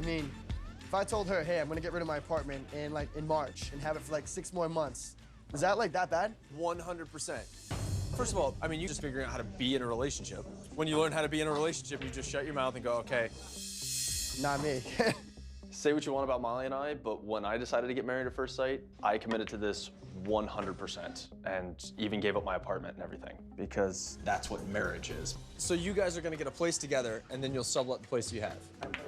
I mean, if I told her, hey, I'm gonna get rid of my apartment in March and have it for like 6 more months, is that like that bad? 100%. First of all, I mean, you're just figuring out how to be in a relationship. When you learn how to be in a relationship, you just shut your mouth and go, okay. Not me. Say what you want about Molly and I, but when I decided to get married at first sight, I committed to this 100% and even gave up my apartment and everything because that's what marriage is. So you guys are gonna get a place together and then you'll sublet the place you have.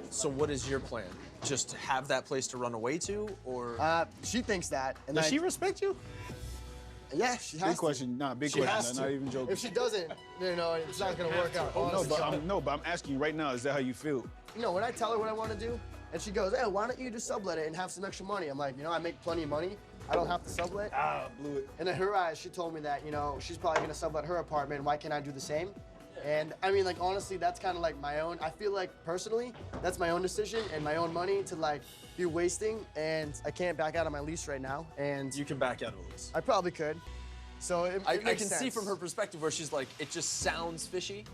So what is your plan? Just to have that place to run away to, or? She thinks that. And Does she respect you? Yeah, she has Big question, big question, not even joking. If she doesn't, you know, it's not gonna work out. No, but I'm asking you right now, is that how you feel? You know, when I tell her what I want to do, and she goes, hey, why don't you just sublet it and have some extra money? I'm like, you know, I make plenty of money. I don't have to sublet. Blew it. And in her eyes, she told me that, you know, she's probably gonna sublet her apartment. Why can't I do the same? And I mean, like, honestly, that's kind of like my own. I feel like personally, that's my own decision and my own money to like be wasting. And I can't back out of my lease right now. And You can back out of the lease. I probably could. So it I makes can see sense. from her perspective where she's like, it just sounds fishy.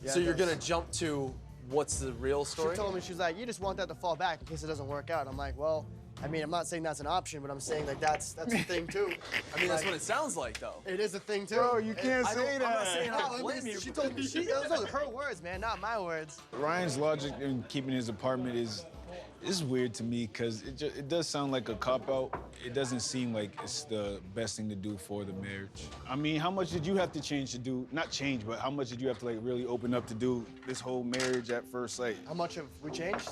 Yeah, So it you're does. gonna jump to what's the real story? She told me, she's like, you just want that to fall back in case it doesn't work out. I'm like, well, I mean, I'm not saying that's an option, but I'm saying like that's a thing too. I mean, that's what it sounds like, though. It is a thing too. Bro, you can't say I'm not that. saying I No, blame you. she told me, those are her words, man, not my words. Ryan's logic in keeping his apartment is weird to me because it does sound like a cop-out. It doesn't seem like it's the best thing to do for the marriage. I mean, how much did you have to change to do, not change, but how much did you have to like really open up to do this whole marriage at first sight? How much have we changed?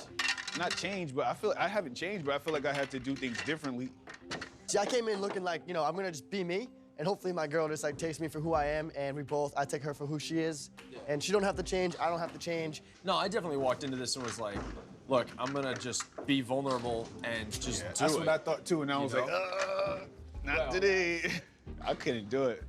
Not changed, but I haven't changed, but I feel like I had to do things differently. See, I came in looking like, you know, I'm gonna just be me, and hopefully my girl just like takes me for who I am, and I take her for who she is. And she don't have to change, I don't have to change. No, I definitely walked into this and was like, look, I'm gonna just be vulnerable and just do That's it. what I thought too, and I was know? like, not today. I couldn't do it.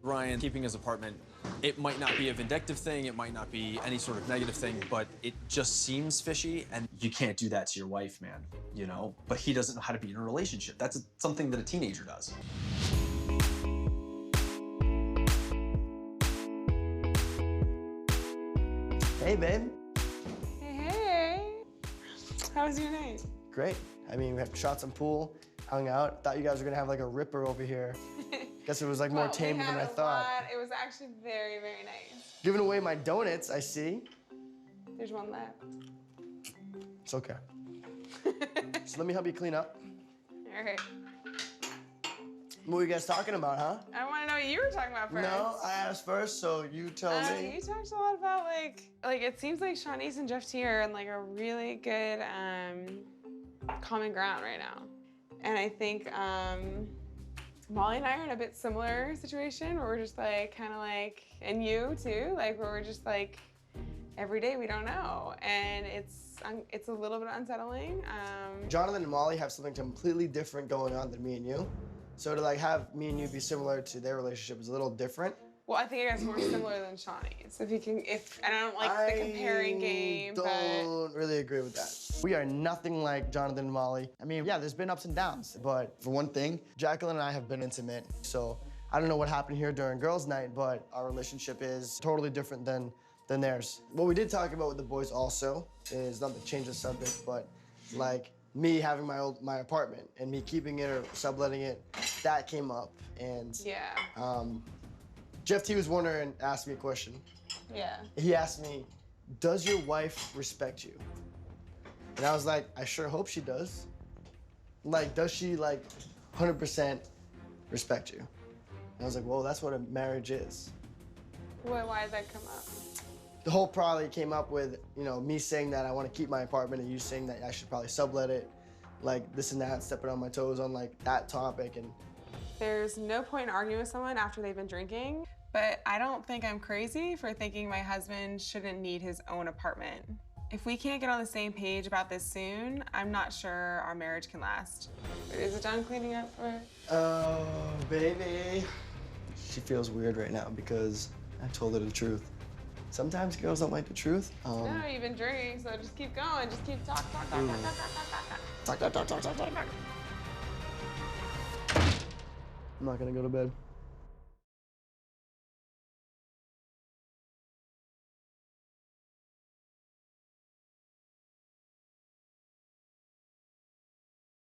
Ryan keeping his apartment, it might not be a vindictive thing, it might not be any sort of negative thing, but it just seems fishy, and you can't do that to your wife, man, you know? But he doesn't know how to be in a relationship. That's something that a teenager does. Hey, babe. Hey. How was your night? Great. I mean, we have shot some pool, hung out. Thought you guys were gonna have like a ripper over here. Guess it was like more Well, tame we than had I a thought. lot. It was actually very, very nice. Giving away my donuts, I see. There's one left. It's okay. So let me help you clean up. All right. What were you guys talking about, huh? I want to know what you were talking about first. No, I asked first, so you tell me. You talked a lot about like it seems like Shawnee's and Jeff T are in like a really good common ground right now. And I think Molly and I are in a bit similar situation where we're just like kind of like, and you too, like where we're just like every day we don't know, and it's a little bit unsettling. Jonathan and Molly have something completely different going on than me and you. So to like have me and you be similar to their relationship is a little different. Well, I think I guess more similar than Shawnee's. If I don't like the comparing game, don't really agree with that. We are nothing like Jonathan and Molly. I mean, yeah, there's been ups and downs, but for one thing, Jaclyn and I have been intimate. So I don't know what happened here during girls' night, but our relationship is totally different than theirs. What we did talk about with the boys also is, not to change the subject, but like me having my apartment and me keeping it or subletting it, that came up. And yeah, Jeff T was wondering, asked me a question. yeah. He asked me, does your wife respect you? And I was like, I sure hope she does. Like, does she like 100% respect you? And I was like, well, that's what a marriage is. Why did that come up? The whole probably came up with, you know, me saying that I want to keep my apartment and you saying that I should probably sublet it, like this and that, stepping on my toes on like that topic. And There's no point in arguing with someone after they've been drinking, but I don't think I'm crazy for thinking my husband shouldn't need his own apartment. If we can't get on the same page about this soon, I'm not sure our marriage can last. Is it done cleaning up for her? oh, baby. She feels weird right now because I told her the truth. Sometimes girls don't like the truth. No, you've been drinking, so just keep going. Just keep talk. I'm not gonna go to bed.